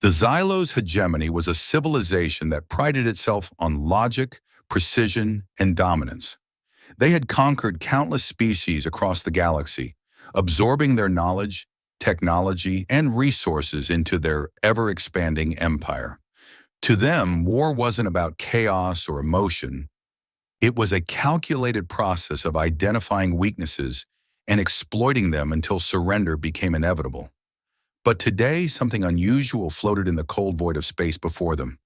The Xylos hegemony was a civilization that prided itself on logic, precision, and dominance. They had conquered countless species across the galaxy, absorbing their knowledge, technology, and resources into their ever-expanding empire. To them, war wasn't about chaos or emotion. It was a calculated process of identifying weaknesses and exploiting them until surrender became inevitable. But today, something unusual floated in the cold void of space before them.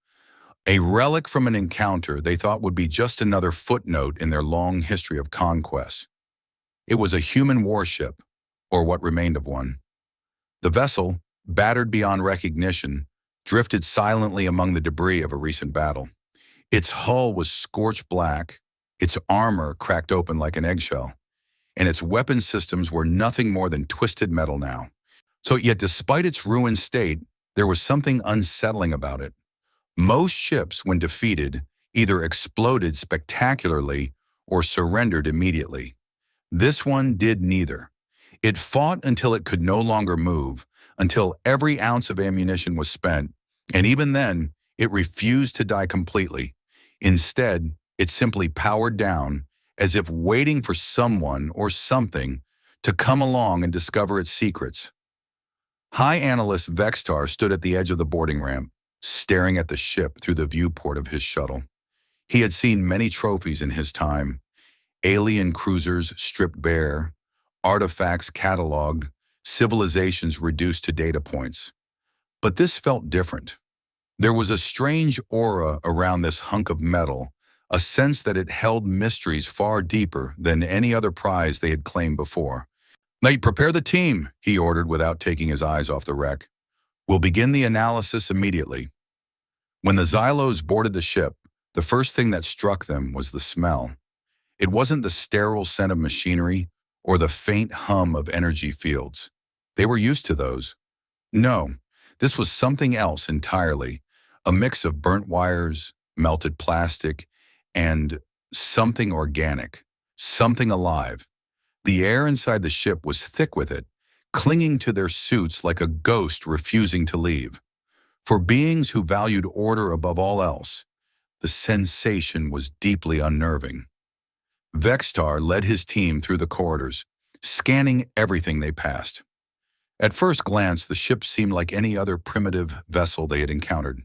A relic from an encounter they thought would be just another footnote in their long history of conquest. It was a human warship, or what remained of one. The vessel, battered beyond recognition, drifted silently among the debris of a recent battle. Its hull was scorched black, its armor cracked open like an eggshell, and its weapon systems were nothing more than twisted metal now. Yet despite its ruined state, there was something unsettling about it. Most ships, when defeated, either exploded spectacularly or surrendered immediately. This one did neither. It fought until it could no longer move, until every ounce of ammunition was spent, and even then, it refused to die completely. Instead, it simply powered down, as if waiting for someone or something to come along and discover its secrets. High Analyst Vextar stood at the edge of the boarding ramp, staring at the ship through the viewport of his shuttle. He had seen many trophies in his time: alien cruisers stripped bare, artifacts cataloged, civilizations reduced to data points. But this felt different. There was a strange aura around this hunk of metal, a sense that it held mysteries far deeper than any other prize they had claimed before. "Nate, prepare the team," he ordered without taking his eyes off the wreck. "We'll begin the analysis immediately." When the Xylos boarded the ship, the first thing that struck them was the smell. It wasn't the sterile scent of machinery or the faint hum of energy fields. They were used to those. No, this was something else entirely, a mix of burnt wires, melted plastic, and something organic, something alive. The air inside the ship was thick with it, clinging to their suits like a ghost refusing to leave. For beings who valued order above all else, the sensation was deeply unnerving. Vextar led his team through the corridors, scanning everything they passed. At first glance, the ship seemed like any other primitive vessel they had encountered.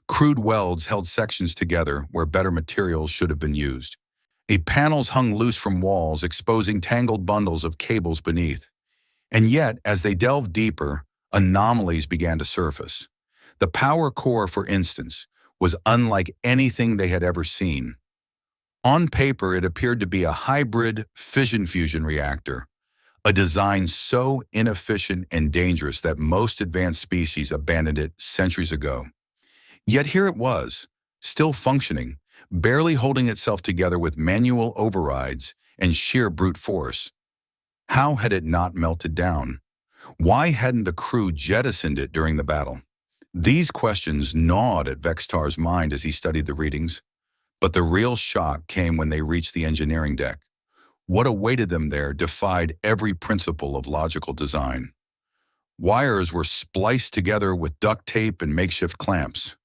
Crude welds held sections together where better materials should have been used. Panels hung loose from walls, exposing tangled bundles of cables beneath. And yet, as they delved deeper, anomalies began to surface. The power core, for instance, was unlike anything they had ever seen. On paper, it appeared to be a hybrid fission-fusion reactor, a design so inefficient and dangerous that most advanced species abandoned it centuries ago. Yet here it was, still functioning, barely holding itself together with manual overrides and sheer brute force. How had it not melted down? Why hadn't the crew jettisoned it during the battle? These questions gnawed at Vextar's mind as he studied the readings. But the real shock came when they reached the engineering deck. What awaited them there defied every principle of logical design. Wires were spliced together with duct tape and makeshift clamps.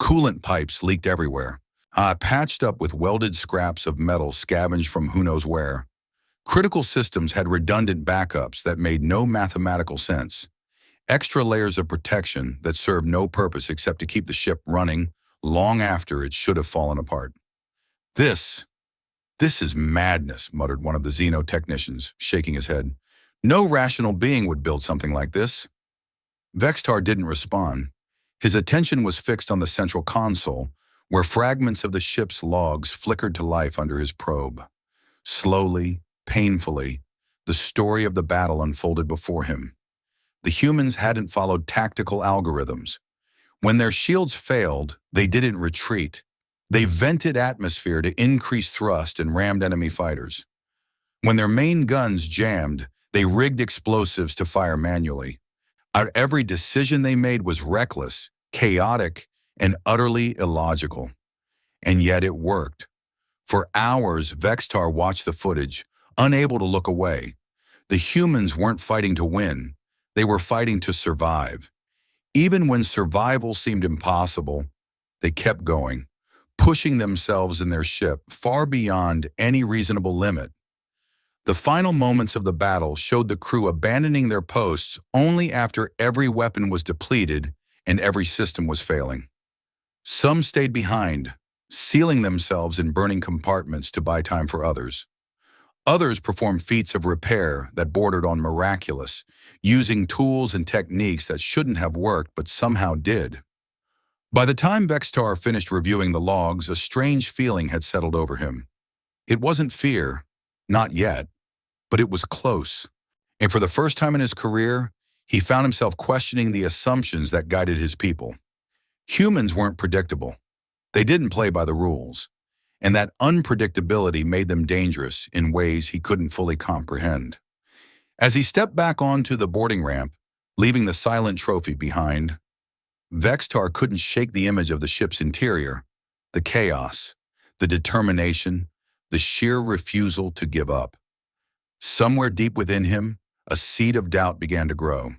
Coolant pipes leaked everywhere, patched up with welded scraps of metal scavenged from who knows where. Critical systems had redundant backups that made no mathematical sense. Extra layers of protection that served no purpose except to keep the ship running long after it should have fallen apart. This is madness," muttered one of the Xeno technicians, shaking his head. "No rational being would build something like this." Vextar didn't respond. His attention was fixed on the central console, where fragments of the ship's logs flickered to life under his probe. Slowly, painfully, the story of the battle unfolded before him. The humans hadn't followed tactical algorithms. When their shields failed, they didn't retreat. They vented atmosphere to increase thrust and rammed enemy fighters. When their main guns jammed, they rigged explosives to fire manually. Every decision they made was reckless, chaotic, and utterly illogical. And yet it worked. For hours, Vextar watched the footage, unable to look away. The humans weren't fighting to win. They were fighting to survive. Even when survival seemed impossible, they kept going, pushing themselves and their ship far beyond any reasonable limit. The final moments of the battle showed the crew abandoning their posts only after every weapon was depleted and every system was failing. Some stayed behind, sealing themselves in burning compartments to buy time for others. Others performed feats of repair that bordered on miraculous, using tools and techniques that shouldn't have worked but somehow did. By the time Vextar finished reviewing the logs, a strange feeling had settled over him. It wasn't fear, not yet, but it was close. And for the first time in his career, he found himself questioning the assumptions that guided his people. Humans weren't predictable. They didn't play by the rules. And that unpredictability made them dangerous in ways he couldn't fully comprehend. As he stepped back onto the boarding ramp, leaving the silent trophy behind, Vextar couldn't shake the image of the ship's interior, the chaos, the determination, the sheer refusal to give up. Somewhere deep within him, a seed of doubt began to grow.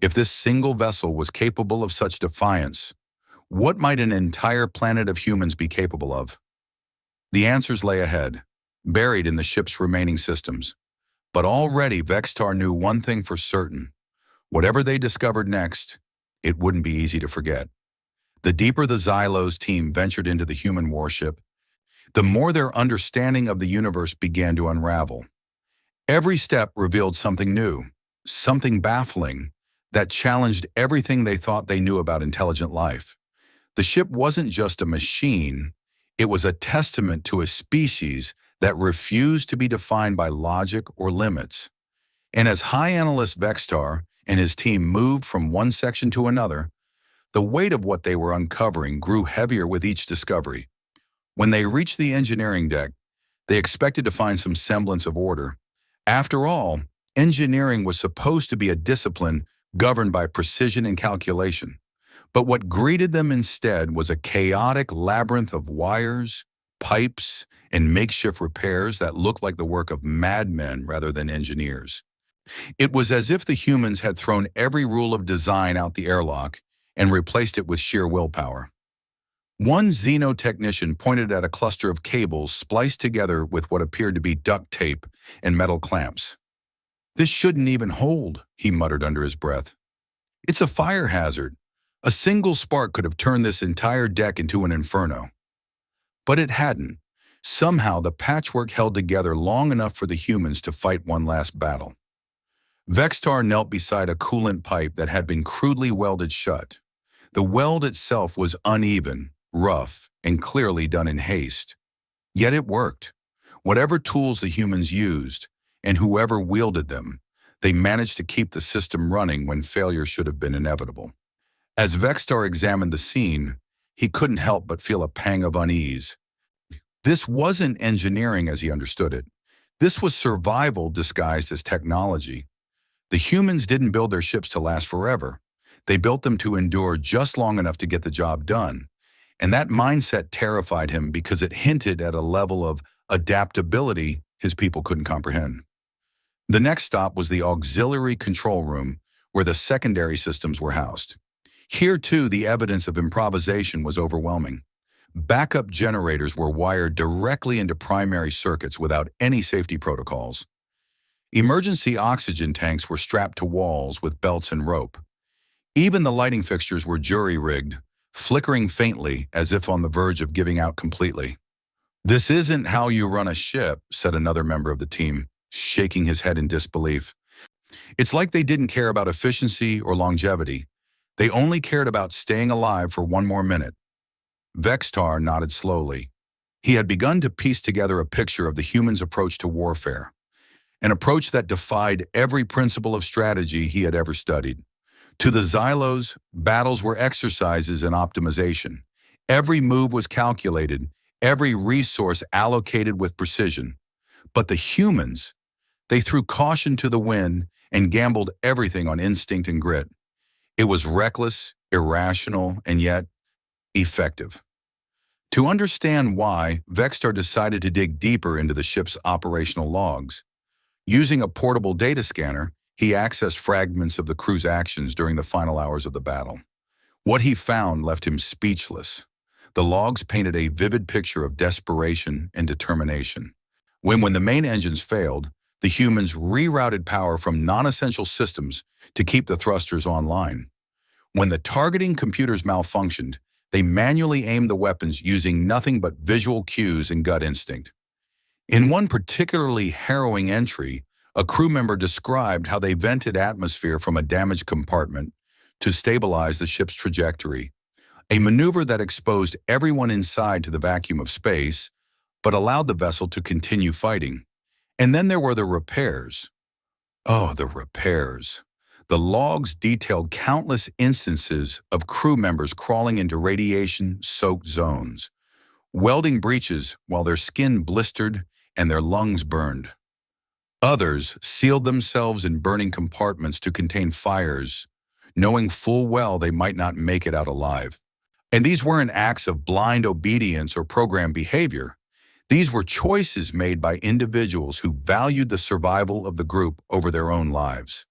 If this single vessel was capable of such defiance, what might an entire planet of humans be capable of? The answers lay ahead, buried in the ship's remaining systems. But already Vextar knew one thing for certain. Whatever they discovered next, it wouldn't be easy to forget. The deeper the Xylos team ventured into the human warship, the more their understanding of the universe began to unravel. Every step revealed something new, something baffling, that challenged everything they thought they knew about intelligent life. The ship wasn't just a machine, it was a testament to a species that refused to be defined by logic or limits. And as High Analyst Vextar and his team moved from one section to another, the weight of what they were uncovering grew heavier with each discovery. When they reached the engineering deck, they expected to find some semblance of order. After all, engineering was supposed to be a discipline governed by precision and calculation. But what greeted them instead was a chaotic labyrinth of wires, pipes, and makeshift repairs that looked like the work of madmen rather than engineers. It was as if the humans had thrown every rule of design out the airlock and replaced it with sheer willpower. One xenotechnician pointed at a cluster of cables spliced together with what appeared to be duct tape and metal clamps. "This shouldn't even hold," he muttered under his breath. "It's a fire hazard. A single spark could have turned this entire deck into an inferno." But it hadn't. Somehow the patchwork held together long enough for the humans to fight one last battle. Vextar knelt beside a coolant pipe that had been crudely welded shut. The weld itself was uneven, rough, and clearly done in haste. Yet it worked. Whatever tools the humans used, and whoever wielded them, they managed to keep the system running when failure should have been inevitable. As Vextar examined the scene, he couldn't help but feel a pang of unease. This wasn't engineering as he understood it. This was survival disguised as technology. The humans didn't build their ships to last forever. They built them to endure just long enough to get the job done. And that mindset terrified him because it hinted at a level of adaptability his people couldn't comprehend. The next stop was the auxiliary control room, where the secondary systems were housed. Here, too, the evidence of improvisation was overwhelming. Backup generators were wired directly into primary circuits without any safety protocols. Emergency oxygen tanks were strapped to walls with belts and rope. Even the lighting fixtures were jury-rigged, flickering faintly as if on the verge of giving out completely. "This isn't how you run a ship," said another member of the team, shaking his head in disbelief. "It's like they didn't care about efficiency or longevity. They only cared about staying alive for one more minute." Vextar nodded slowly. He had begun to piece together a picture of the humans' approach to warfare, an approach that defied every principle of strategy he had ever studied. To the Xylos, battles were exercises in optimization. Every move was calculated, every resource allocated with precision. But the humans, they threw caution to the wind and gambled everything on instinct and grit. It was reckless, irrational, and yet effective. To understand why, Vextar decided to dig deeper into the ship's operational logs. Using a portable data scanner, He accessed fragments of the crew's actions during the final hours of the battle. What he found left him speechless. The logs painted a vivid picture of desperation and determination. When the main engines failed, the humans rerouted power from non-essential systems to keep the thrusters online. When the targeting computers malfunctioned, they manually aimed the weapons using nothing but visual cues and gut instinct. In one particularly harrowing entry, a crew member described how they vented atmosphere from a damaged compartment to stabilize the ship's trajectory, a maneuver that exposed everyone inside to the vacuum of space, but allowed the vessel to continue fighting. And then there were the repairs. Oh, the repairs. The logs detailed countless instances of crew members crawling into radiation-soaked zones, welding breaches while their skin blistered and their lungs burned. Others sealed themselves in burning compartments to contain fires, knowing full well they might not make it out alive. And these weren't acts of blind obedience or programmed behavior. These were choices made by individuals who valued the survival of the group over their own lives.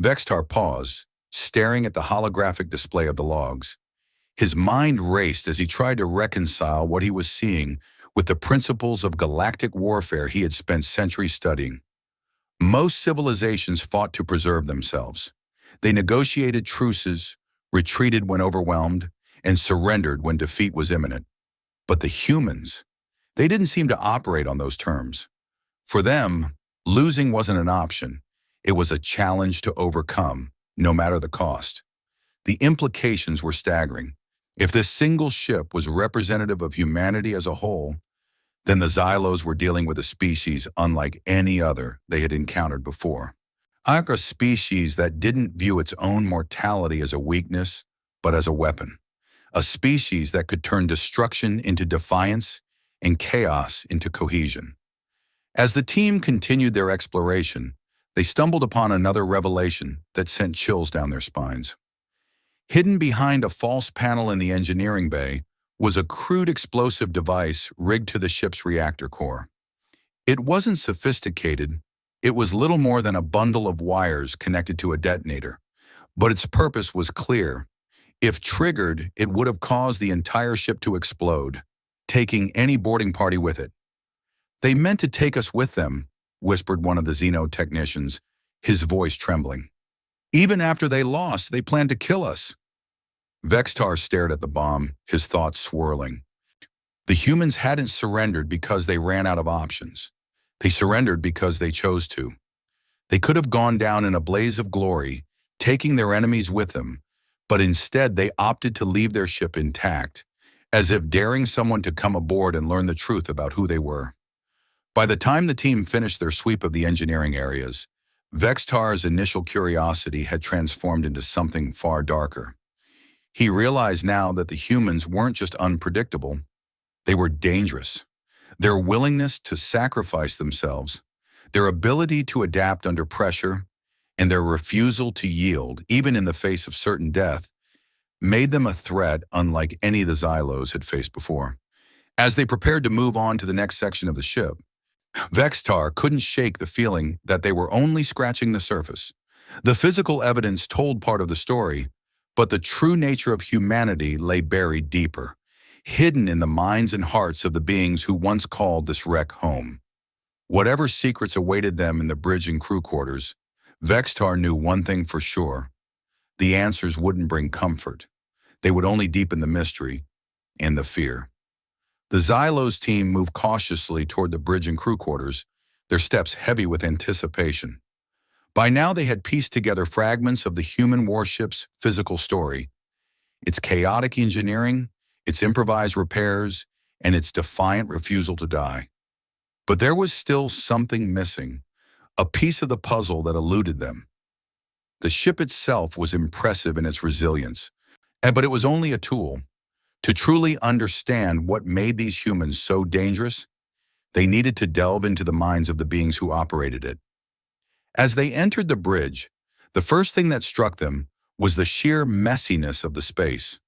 Vextar paused, staring at the holographic display of the logs. His mind raced as he tried to reconcile what he was seeing with the principles of galactic warfare he had spent centuries studying. Most civilizations fought to preserve themselves. They negotiated truces, retreated when overwhelmed, and surrendered when defeat was imminent. But the humans, they didn't seem to operate on those terms. For them, losing wasn't an option. It was a challenge to overcome, no matter the cost. The implications were staggering. If this single ship was representative of humanity as a whole, then the Xylos were dealing with a species unlike any other they had encountered before. A species that didn't view its own mortality as a weakness, but as a weapon. A species that could turn destruction into defiance and chaos into cohesion. As the team continued their exploration, they stumbled upon another revelation that sent chills down their spines. Hidden behind a false panel in the engineering bay was a crude explosive device rigged to the ship's reactor core. It wasn't sophisticated. It was little more than a bundle of wires connected to a detonator, but its purpose was clear. If triggered, it would have caused the entire ship to explode, taking any boarding party with it. "They meant to take us with them," whispered one of the Xeno technicians, his voice trembling. "Even after they lost, they planned to kill us." Vextar stared at the bomb, his thoughts swirling. The humans hadn't surrendered because they ran out of options. They surrendered because they chose to. They could have gone down in a blaze of glory, taking their enemies with them, but instead they opted to leave their ship intact, as if daring someone to come aboard and learn the truth about who they were. By the time the team finished their sweep of the engineering areas, Vextar's initial curiosity had transformed into something far darker. He realized now that the humans weren't just unpredictable, they were dangerous. Their willingness to sacrifice themselves, their ability to adapt under pressure, and their refusal to yield, even in the face of certain death, made them a threat unlike any the Xylos had faced before. As they prepared to move on to the next section of the ship, Vextar couldn't shake the feeling that they were only scratching the surface. The physical evidence told part of the story, but the true nature of humanity lay buried deeper, hidden in the minds and hearts of the beings who once called this wreck home. Whatever secrets awaited them in the bridge and crew quarters, Vextar knew one thing for sure. The answers wouldn't bring comfort. They would only deepen the mystery and the fear. The Xylos team moved cautiously toward the bridge and crew quarters, their steps heavy with anticipation. By now they had pieced together fragments of the human warship's physical story, its chaotic engineering, its improvised repairs, and its defiant refusal to die. But there was still something missing, a piece of the puzzle that eluded them. The ship itself was impressive in its resilience, but it was only a tool. To truly understand what made these humans so dangerous, they needed to delve into the minds of the beings who operated it. As they entered the bridge, the first thing that struck them was the sheer messiness of the space.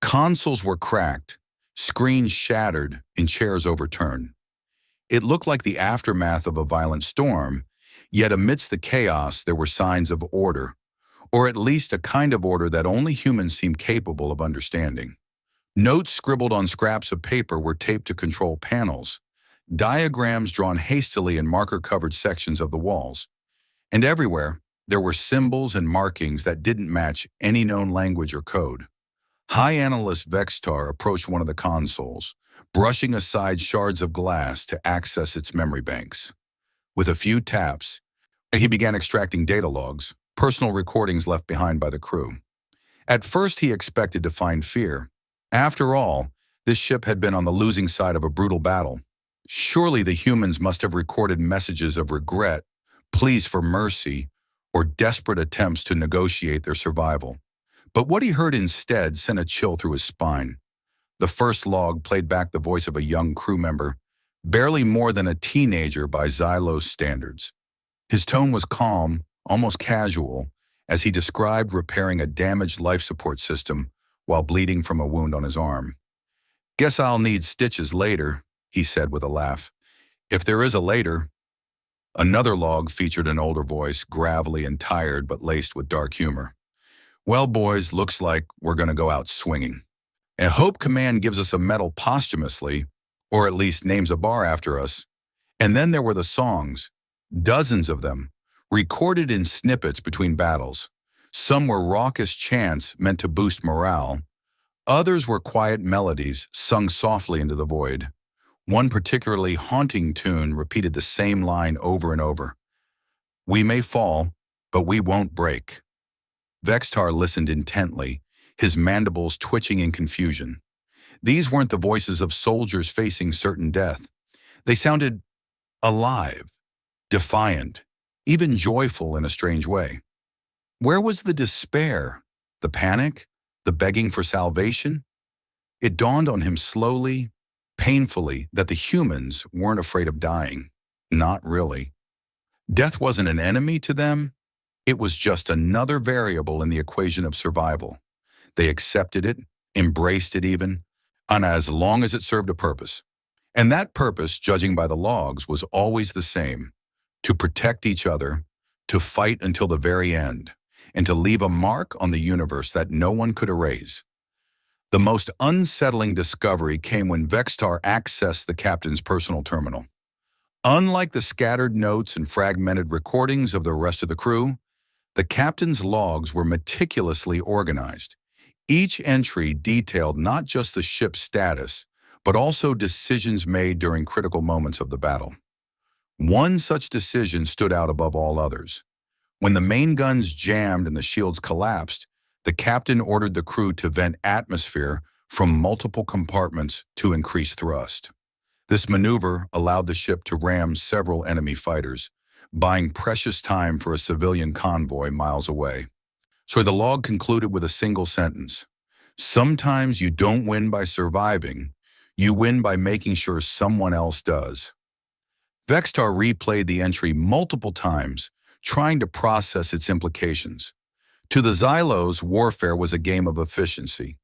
Consoles were cracked, screens shattered, and chairs overturned. It looked like the aftermath of a violent storm, Yet amidst the chaos, there were signs of order, or at least a kind of order that only humans seemed capable of understanding. Notes scribbled on scraps of paper were taped to control panels, diagrams drawn hastily in marker-covered sections of the walls, and everywhere there were symbols and markings that didn't match any known language or code. High Analyst Vextar approached one of the consoles, brushing aside shards of glass to access its memory banks. With a few taps, he began extracting data logs, personal recordings left behind by the crew. At first, he expected to find fear. After all, this ship had been on the losing side of a brutal battle. Surely the humans must have recorded messages of regret, pleas for mercy, or desperate attempts to negotiate their survival. But what he heard instead sent a chill through his spine. The first log played back the voice of a young crew member, barely more than a teenager by Xylos standards. His tone was calm, almost casual, as he described repairing a damaged life support system while bleeding from a wound on his arm. "Guess I'll need stitches later," he said with a laugh. "If there is a later." Another log featured an older voice, gravelly and tired but laced with dark humor. "Well, boys, looks like we're going to go out swinging. I hope Command gives us a medal posthumously, or at least names a bar after us." And then there were the songs, dozens of them, recorded in snippets between battles. Some were raucous chants meant to boost morale. Others were quiet melodies sung softly into the void. One particularly haunting tune repeated the same line over and over. "We may fall, but we won't break." Vextar listened intently, his mandibles twitching in confusion. These weren't the voices of soldiers facing certain death. They sounded alive, defiant, even joyful in a strange way. Where was the despair, the panic, the begging for salvation? It dawned on him slowly, painfully, that the humans weren't afraid of dying. Not really. Death wasn't an enemy to them. It was just another variable in the equation of survival. They accepted it, embraced it even, and as long as it served a purpose. And that purpose, judging by the logs, was always the same: to protect each other, to fight until the very end, and to leave a mark on the universe that no one could erase. The most unsettling discovery came when Vextar accessed the captain's personal terminal. Unlike the scattered notes and fragmented recordings of the rest of the crew, the captain's logs were meticulously organized. Each entry detailed not just the ship's status, but also decisions made during critical moments of the battle. One such decision stood out above all others. When the main guns jammed and the shields collapsed, the captain ordered the crew to vent atmosphere from multiple compartments to increase thrust. This maneuver allowed the ship to ram several enemy fighters, buying precious time for a civilian convoy miles away. So the log concluded with a single sentence: "Sometimes you don't win by surviving, you win by making sure someone else does." Vextar replayed the entry multiple times, trying to process its implications. To the Xylos, warfare was a game of efficiency.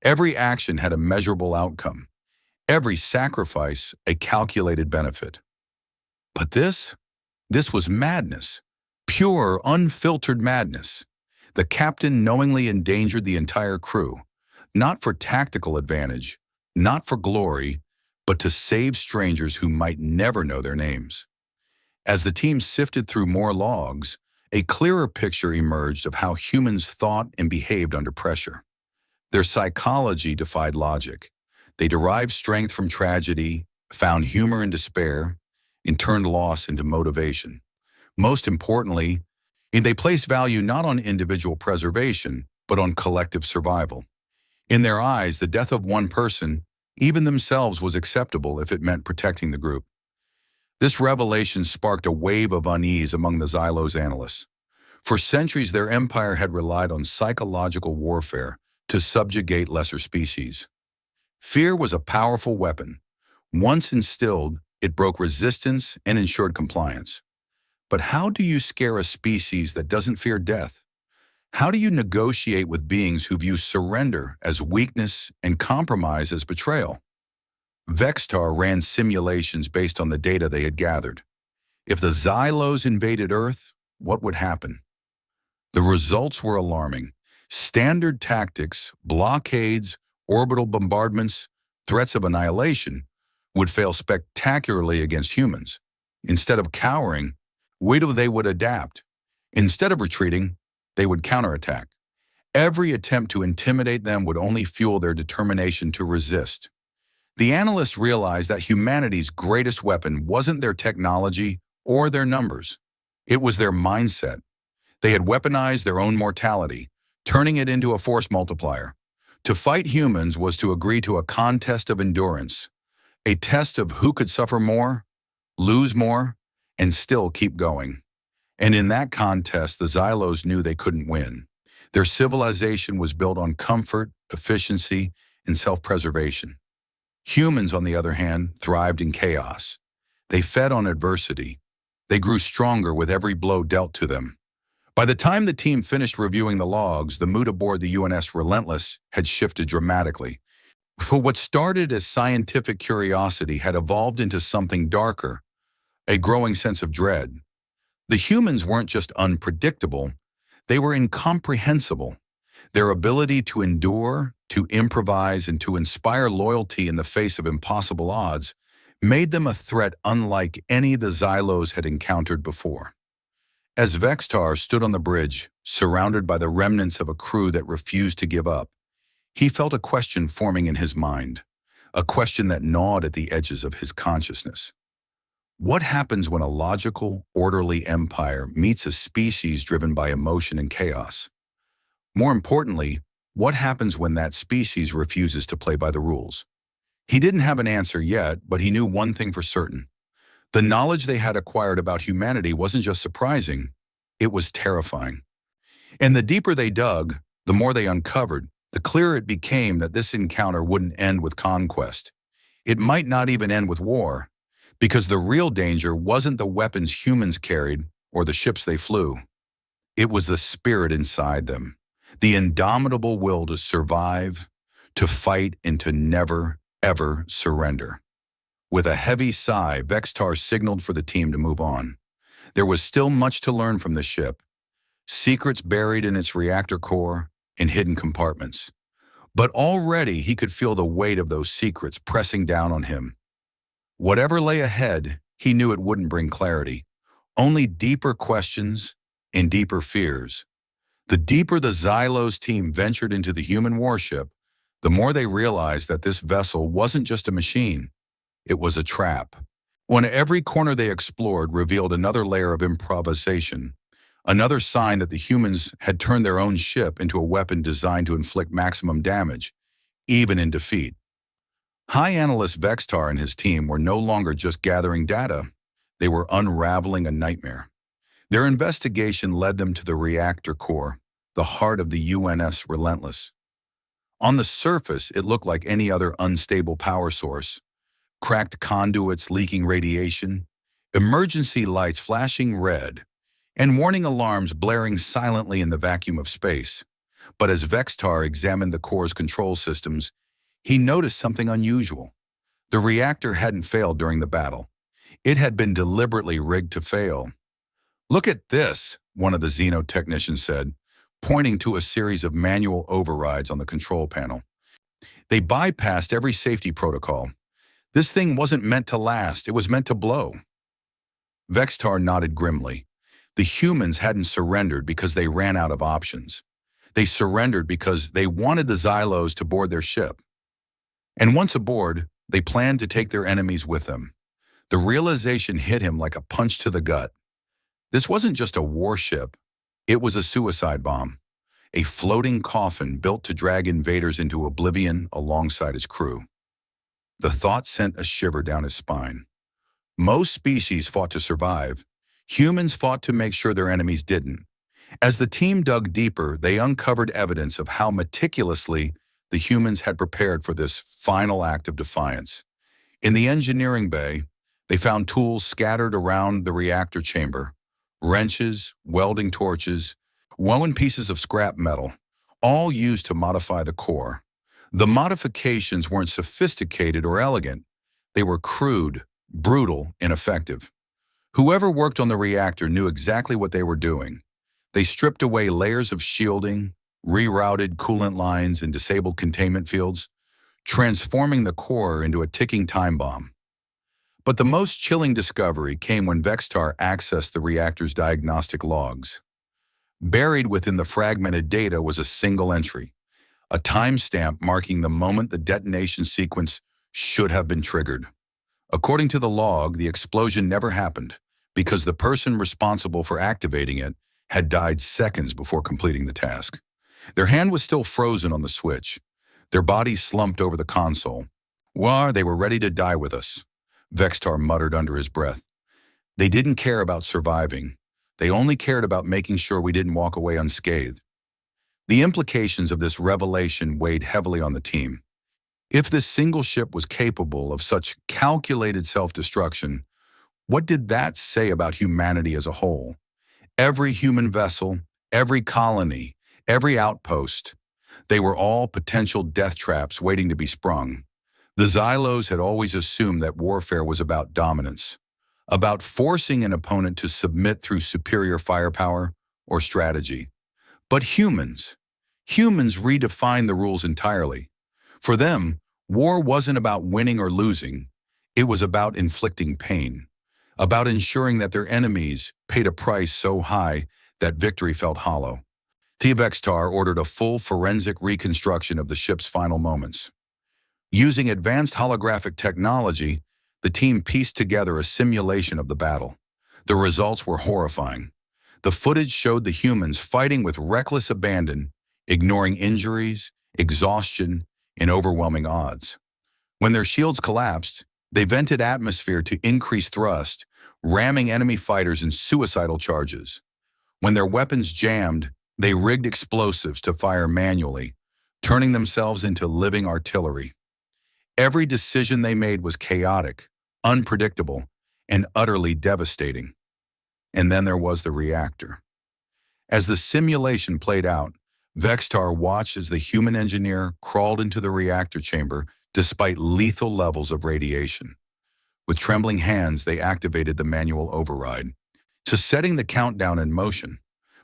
Every action had a measurable outcome. Every sacrifice a calculated benefit. But this was madness. Pure, unfiltered madness. The captain knowingly endangered the entire crew, not for tactical advantage, not for glory, but to save strangers who might never know their names. As the team sifted through more logs, a clearer picture emerged of how humans thought and behaved under pressure. Their psychology defied logic. They derived strength from tragedy, found humor in despair, and turned loss into motivation. Most importantly, they placed value not on individual preservation, but on collective survival. In their eyes, the death of one person, even themselves, was acceptable if it meant protecting the group. This revelation sparked a wave of unease among the Xylos analysts. For centuries, their empire had relied on psychological warfare to subjugate lesser species. Fear was a powerful weapon. Once instilled, it broke resistance and ensured compliance. But how do you scare a species that doesn't fear death? How do you negotiate with beings who view surrender as weakness and compromise as betrayal? Vextar ran simulations based on the data they had gathered. If the Xylos invaded Earth, what would happen? The results were alarming. Standard tactics, blockades, orbital bombardments, threats of annihilation would fail spectacularly against humans. Instead of cowering, they would adapt. Instead of retreating, they would counterattack. Every attempt to intimidate them would only fuel their determination to resist. The analysts realized that humanity's greatest weapon wasn't their technology or their numbers. It was their mindset. They had weaponized their own mortality, turning it into a force multiplier. To fight humans was to agree to a contest of endurance, a test of who could suffer more, lose more, and still keep going. And in that contest, the Xylos knew they couldn't win. Their civilization was built on comfort, efficiency, and self-preservation. Humans, on the other hand, thrived in chaos. They fed on adversity. They grew stronger with every blow dealt to them. By the time the team finished reviewing the logs, the mood aboard the UNS Relentless had shifted dramatically. For what started as scientific curiosity had evolved into something darker, a growing sense of dread. The humans weren't just unpredictable, they were incomprehensible. Their ability to endure, to improvise, and to inspire loyalty in the face of impossible odds made them a threat unlike any the Xylos had encountered before. As Vextar stood on the bridge, surrounded by the remnants of a crew that refused to give up, he felt a question forming in his mind, a question that gnawed at the edges of his consciousness. What happens when a logical, orderly empire meets a species driven by emotion and chaos? More importantly, what happens when that species refuses to play by the rules? He didn't have an answer yet, but he knew one thing for certain. The knowledge they had acquired about humanity wasn't just surprising, it was terrifying. And the deeper they dug, the more they uncovered, the clearer it became that this encounter wouldn't end with conquest. It might not even end with war, because the real danger wasn't the weapons humans carried or the ships they flew. It was the spirit inside them, the indomitable will to survive, to fight, and to never, ever surrender. With a heavy sigh, Vextar signaled for the team to move on. There was still much to learn from the ship, secrets buried in its reactor core and hidden compartments. But already he could feel the weight of those secrets pressing down on him. Whatever lay ahead, he knew it wouldn't bring clarity, only deeper questions and deeper fears. The deeper the Xylos team ventured into the human warship, the more they realized that this vessel wasn't just a machine. It was a trap. When every corner they explored revealed another layer of improvisation, another sign that the humans had turned their own ship into a weapon designed to inflict maximum damage, even in defeat. High Analyst Vextar and his team were no longer just gathering data, they were unraveling a nightmare. Their investigation led them to the reactor core, the heart of the UNS Relentless. On the surface, it looked like any other unstable power source. Cracked conduits leaking radiation, emergency lights flashing red, and warning alarms blaring silently in the vacuum of space. But as Vextar examined the core's control systems, he noticed something unusual. The reactor hadn't failed during the battle. It had been deliberately rigged to fail. "Look at this," one of the xenotechnicians said, pointing to a series of manual overrides on the control panel. "They bypassed every safety protocol. This thing wasn't meant to last, it was meant to blow." Vextar nodded grimly. The humans hadn't surrendered because they ran out of options. They surrendered because they wanted the Xylos to board their ship. And once aboard, they planned to take their enemies with them. The realization hit him like a punch to the gut. This wasn't just a warship, it was a suicide bomb, a floating coffin built to drag invaders into oblivion alongside its crew. The thought sent a shiver down his spine. Most species fought to survive. Humans fought to make sure their enemies didn't. As the team dug deeper, they uncovered evidence of how meticulously the humans had prepared for this final act of defiance. In the engineering bay, they found tools scattered around the reactor chamber, wrenches, welding torches, woven pieces of scrap metal, all used to modify the core. The modifications weren't sophisticated or elegant. They were crude, brutal, and effective. Whoever worked on the reactor knew exactly what they were doing. They stripped away layers of shielding, rerouted coolant lines and disabled containment fields, transforming the core into a ticking time bomb. But the most chilling discovery came when Vextar accessed the reactor's diagnostic logs. Buried within the fragmented data was a single entry, a timestamp marking the moment the detonation sequence should have been triggered. According to the log, the explosion never happened because the person responsible for activating it had died seconds before completing the task. Their hand was still frozen on the switch. Their bodies slumped over the console. They were ready to die with us, Vextar muttered under his breath. They didn't care about surviving. They only cared about making sure we didn't walk away unscathed. The implications of this revelation weighed heavily on the team. If this single ship was capable of such calculated self-destruction, what did that say about humanity as a whole? Every human vessel, every colony, every outpost, they were all potential death traps waiting to be sprung. The Xylos had always assumed that warfare was about dominance, about forcing an opponent to submit through superior firepower or strategy. But humans redefined the rules entirely. For them, war wasn't about winning or losing. It was about inflicting pain, about ensuring that their enemies paid a price so high that victory felt hollow. Vextar ordered a full forensic reconstruction of the ship's final moments. Using advanced holographic technology, the team pieced together a simulation of the battle. The results were horrifying. The footage showed the humans fighting with reckless abandon, ignoring injuries, exhaustion, and overwhelming odds. When their shields collapsed, they vented atmosphere to increase thrust, ramming enemy fighters in suicidal charges. When their weapons jammed, they rigged explosives to fire manually, turning themselves into living artillery. Every decision they made was chaotic, unpredictable, and utterly devastating. And then there was the reactor. As the simulation played out, Vextar watched as the human engineer crawled into the reactor chamber despite lethal levels of radiation. With trembling hands, they activated the manual override, setting the countdown in motion.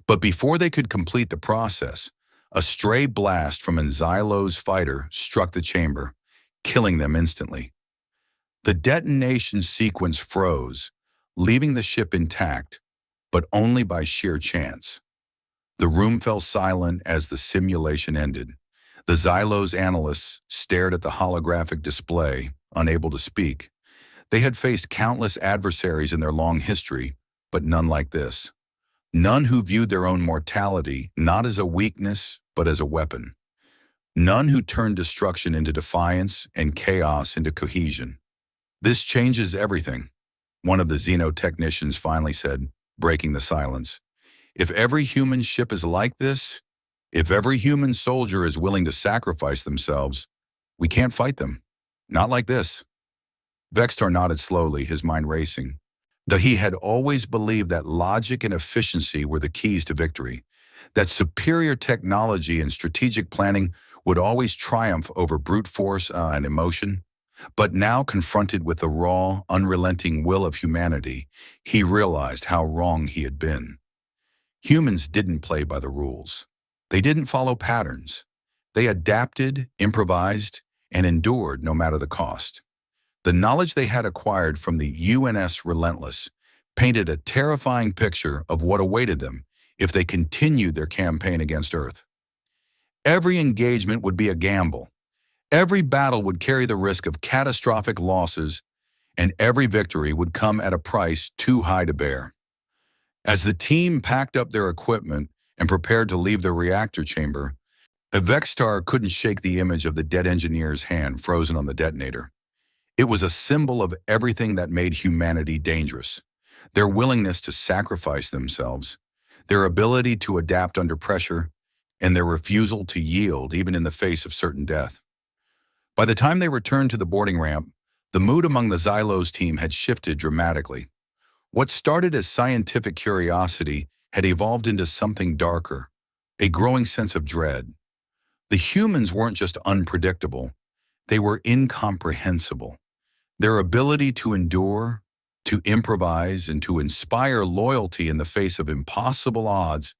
But before they could complete the process, a stray blast from an Xylos fighter struck the chamber, killing them instantly. The detonation sequence froze, leaving the ship intact, but only by sheer chance. The room fell silent as the simulation ended. The Xylos analysts stared at the holographic display, unable to speak. They had faced countless adversaries in their long history, but none like this. None who viewed their own mortality not as a weakness, but as a weapon. None who turned destruction into defiance and chaos into cohesion. "This changes everything," one of the xenotechnicians finally said, breaking the silence. "If every human ship is like this, if every human soldier is willing to sacrifice themselves, we can't fight them. Not like this." Vextar nodded slowly, his mind racing. Though he had always believed that logic and efficiency were the keys to victory, that superior technology and strategic planning would always triumph over brute force and emotion. But now, confronted with the raw, unrelenting will of humanity, he realized how wrong he had been. Humans didn't play by the rules. They didn't follow patterns. They adapted, improvised, and endured no matter the cost. The knowledge they had acquired from the UNS Relentless painted a terrifying picture of what awaited them if they continued their campaign against Earth. Every engagement would be a gamble. Every battle would carry the risk of catastrophic losses, and every victory would come at a price too high to bear. As the team packed up their equipment and prepared to leave the reactor chamber, Vextar couldn't shake the image of the dead engineer's hand frozen on the detonator. It was a symbol of everything that made humanity dangerous. Their willingness to sacrifice themselves, their ability to adapt under pressure, and their refusal to yield even in the face of certain death. By the time they returned to the boarding ramp, the mood among the Xylos team had shifted dramatically. What started as scientific curiosity had evolved into something darker, a growing sense of dread. The humans weren't just unpredictable, they were incomprehensible. Their ability to endure, To improvise and to inspire loyalty in the face of impossible odds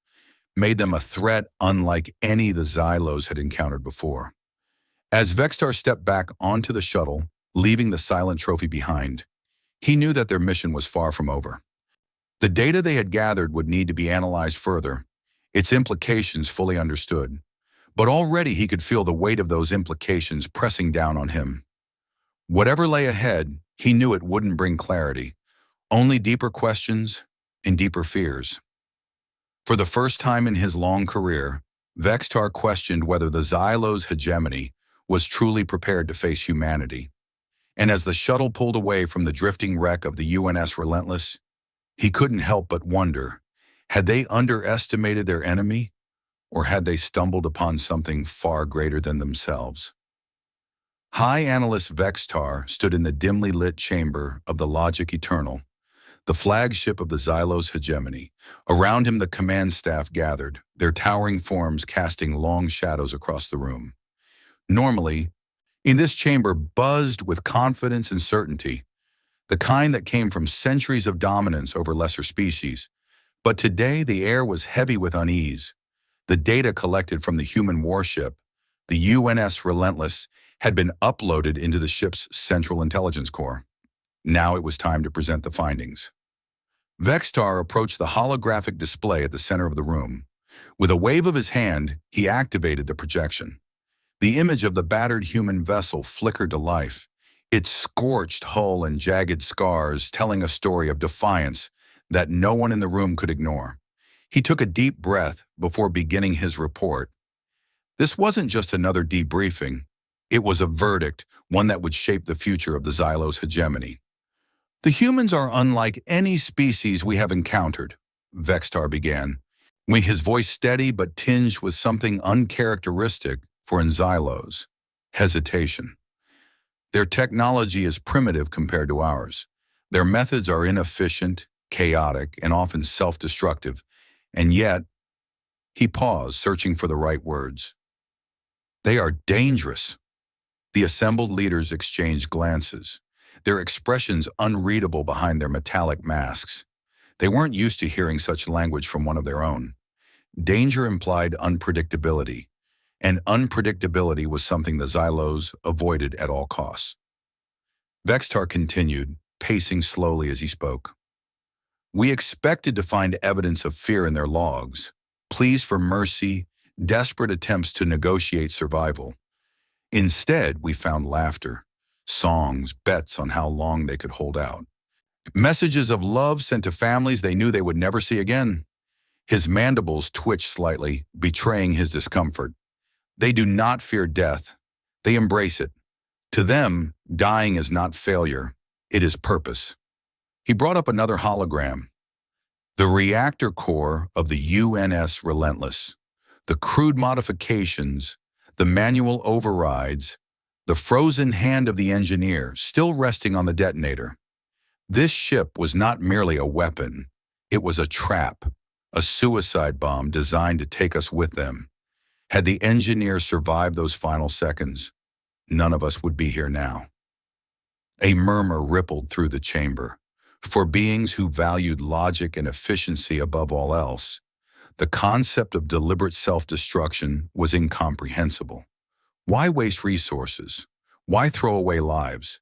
made them a threat unlike any the Xylos had encountered before. As Vextar stepped back onto the shuttle, leaving the silent trophy behind, he knew that their mission was far from over. The data they had gathered would need to be analyzed further, its implications fully understood. But already he could feel the weight of those implications pressing down on him. Whatever lay ahead, he knew it wouldn't bring clarity, only deeper questions and deeper fears. For the first time in his long career, Vextar questioned whether the Xylos' hegemony was truly prepared to face humanity. And as the shuttle pulled away from the drifting wreck of the UNS Relentless, he couldn't help but wonder, had they underestimated their enemy, or had they stumbled upon something far greater than themselves? High Analyst Vextar stood in the dimly lit chamber of the Logic Eternal, the flagship of the Xylos hegemony. Around him the command staff gathered, their towering forms casting long shadows across the room. Normally, in this chamber buzzed with confidence and certainty, the kind that came from centuries of dominance over lesser species. But today the air was heavy with unease. The data collected from the human warship, the UNS Relentless, had been uploaded into the ship's Central Intelligence Core. Now it was time to present the findings. Vextar approached the holographic display at the center of the room. With a wave of his hand, he activated the projection. The image of the battered human vessel flickered to life, its scorched hull and jagged scars telling a story of defiance that no one in the room could ignore. He took a deep breath before beginning his report. This wasn't just another debriefing. It was a verdict, one that would shape the future of the Xylos hegemony. The humans are unlike any species we have encountered, Vextar began, his voice steady but tinged with something uncharacteristic for Xylos: hesitation. Their technology is primitive compared to ours. Their methods are inefficient, chaotic, and often self-destructive. And yet, he paused, searching for the right words. They are dangerous. The assembled leaders exchanged glances, their expressions unreadable behind their metallic masks. They weren't used to hearing such language from one of their own. Danger implied unpredictability, and unpredictability was something the Xylos avoided at all costs. Vextar continued, pacing slowly as he spoke. We expected to find evidence of fear in their logs, pleas for mercy, desperate attempts to negotiate survival. Instead, we found laughter, songs, bets on how long they could hold out. Messages of love sent to families they knew they would never see again. His mandibles twitched slightly, betraying his discomfort. They do not fear death. They embrace it. To them, dying is not failure. It is purpose. He brought up another hologram. The reactor core of the UNS Relentless. The crude modifications, the manual overrides, the frozen hand of the engineer still resting on the detonator. This ship was not merely a weapon. It was a trap, a suicide bomb designed to take us with them. Had the engineer survived those final seconds, none of us would be here now. A murmur rippled through the chamber. For beings who valued logic and efficiency above all else, the concept of deliberate self-destruction was incomprehensible. Why waste resources? Why throw away lives?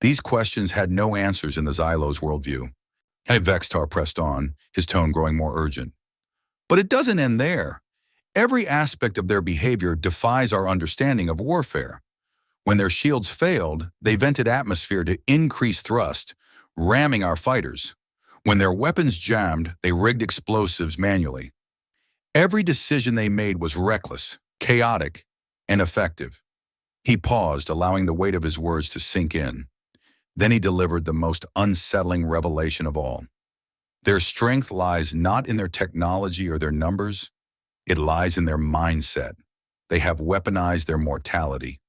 These questions had no answers in the Xylos worldview. Vextar pressed on, his tone growing more urgent. But it doesn't end there. Every aspect of their behavior defies our understanding of warfare. When their shields failed, they vented atmosphere to increase thrust, ramming our fighters. When their weapons jammed, they rigged explosives manually. Every decision they made was reckless, chaotic, and effective. He paused, allowing the weight of his words to sink in. Then he delivered the most unsettling revelation of all. Their strength lies not in their technology or their numbers. It lies in their mindset. They have weaponized their mortality.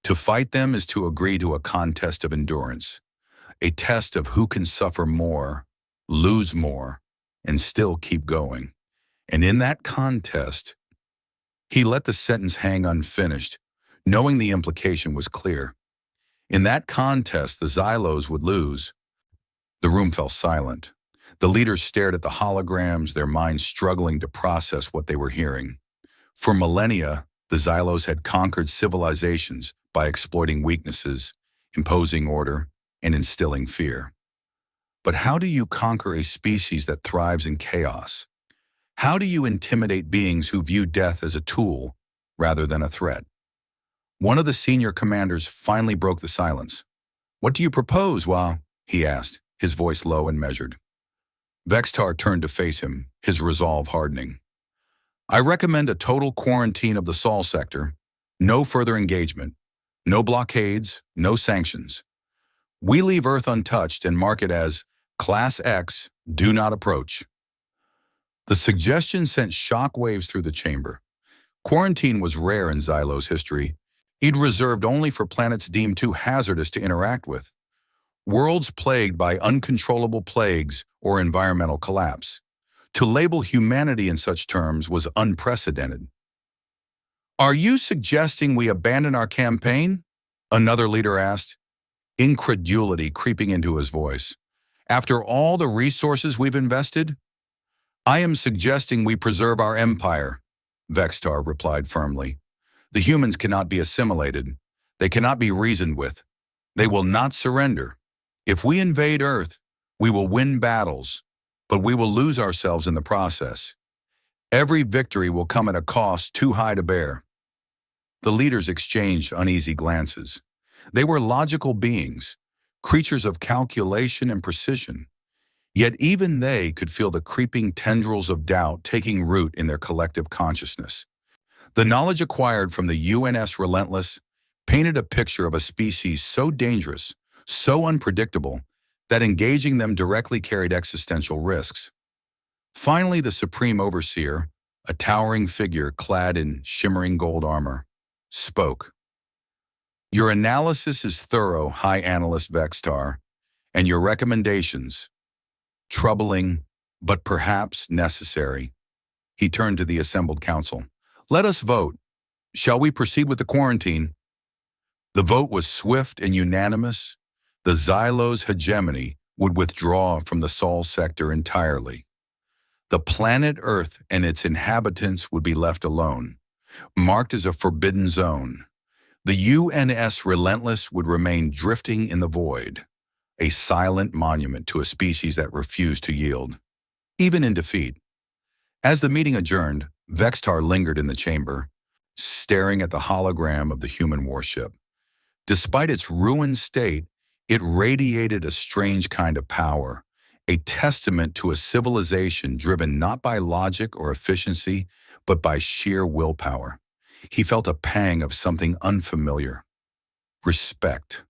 To fight them is to agree to a contest of endurance, a test of who can suffer more, lose more, and still keep going. And in that contest, he let the sentence hang unfinished, knowing the implication was clear. In that contest, the Xylos would lose. The room fell silent. The leaders stared at the holograms, their minds struggling to process what they were hearing. For millennia, the Xylos had conquered civilizations by exploiting weaknesses, imposing order, and instilling fear. But how do you conquer a species that thrives in chaos? How do you intimidate beings who view death as a tool rather than a threat? One of the senior commanders finally broke the silence. "What do you propose, Wa?" he asked, his voice low and measured. Vextar turned to face him, his resolve hardening. "I recommend a total quarantine of the Sol sector, no further engagement, no blockades, no sanctions. We leave Earth untouched and mark it as Class X, do not approach." The suggestion sent shockwaves through the chamber. Quarantine was rare in Xylo's history. It reserved only for planets deemed too hazardous to interact with. Worlds plagued by uncontrollable plagues or environmental collapse. To label humanity in such terms was unprecedented. "Are you suggesting we abandon our campaign?" another leader asked, incredulity creeping into his voice. "After all the resources we've invested?" "I am suggesting we preserve our empire," Vextar replied firmly. "The humans cannot be assimilated. They cannot be reasoned with. They will not surrender. If we invade Earth, we will win battles, but we will lose ourselves in the process. Every victory will come at a cost too high to bear." The leaders exchanged uneasy glances. They were logical beings, creatures of calculation and precision. Yet even they could feel the creeping tendrils of doubt taking root in their collective consciousness. The knowledge acquired from the UNS Relentless painted a picture of a species so dangerous, so unpredictable, that engaging them directly carried existential risks. Finally, the Supreme Overseer, a towering figure clad in shimmering gold armor, spoke. "Your analysis is thorough, High Analyst Vextar, and your recommendations, troubling, but perhaps necessary." He turned to the assembled council. "Let us vote. Shall we proceed with the quarantine?" The vote was swift and unanimous. The Xylos' hegemony would withdraw from the Sol sector entirely. The planet Earth and its inhabitants would be left alone, marked as a forbidden zone. The UNS Relentless would remain drifting in the void, a silent monument to a species that refused to yield, even in defeat. As the meeting adjourned, Vextar lingered in the chamber, staring at the hologram of the human warship. Despite its ruined state, it radiated a strange kind of power, a testament to a civilization driven not by logic or efficiency, but by sheer willpower. He felt a pang of something unfamiliar. Respect.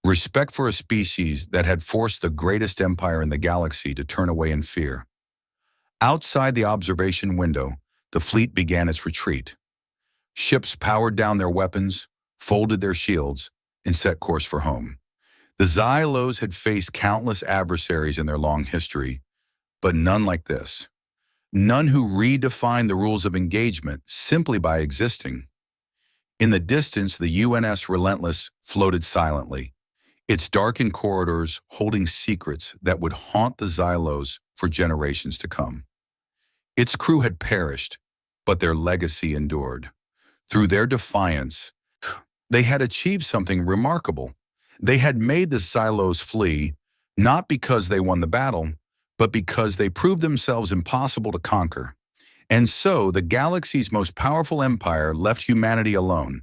Respect for a species that had forced the greatest empire in the galaxy to turn away in fear. Outside the observation window, the fleet began its retreat. Ships powered down their weapons, folded their shields, and set course for home. The Xylos had faced countless adversaries in their long history, but none like this. None who redefined the rules of engagement simply by existing. In the distance, the UNS Relentless floated silently, its darkened corridors holding secrets that would haunt the Xylos for generations to come. Its crew had perished, but their legacy endured. Through their defiance, they had achieved something remarkable. They had made the Xylos flee, not because they won the battle, but because they proved themselves impossible to conquer. And so the galaxy's most powerful empire left humanity alone,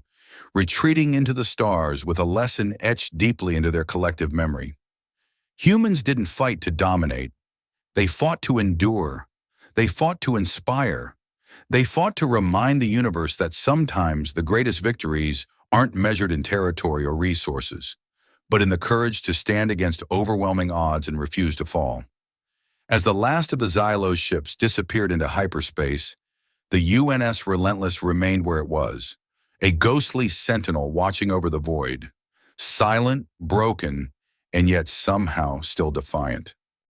retreating into the stars with a lesson etched deeply into their collective memory. Humans didn't fight to dominate. They fought to endure. They fought to inspire. They fought to remind the universe that sometimes the greatest victories aren't measured in territory or resources, but in the courage to stand against overwhelming odds and refuse to fall. As the last of the Xylos ships disappeared into hyperspace, the UNS Relentless remained where it was, a ghostly sentinel watching over the void, silent, broken, and yet somehow still defiant.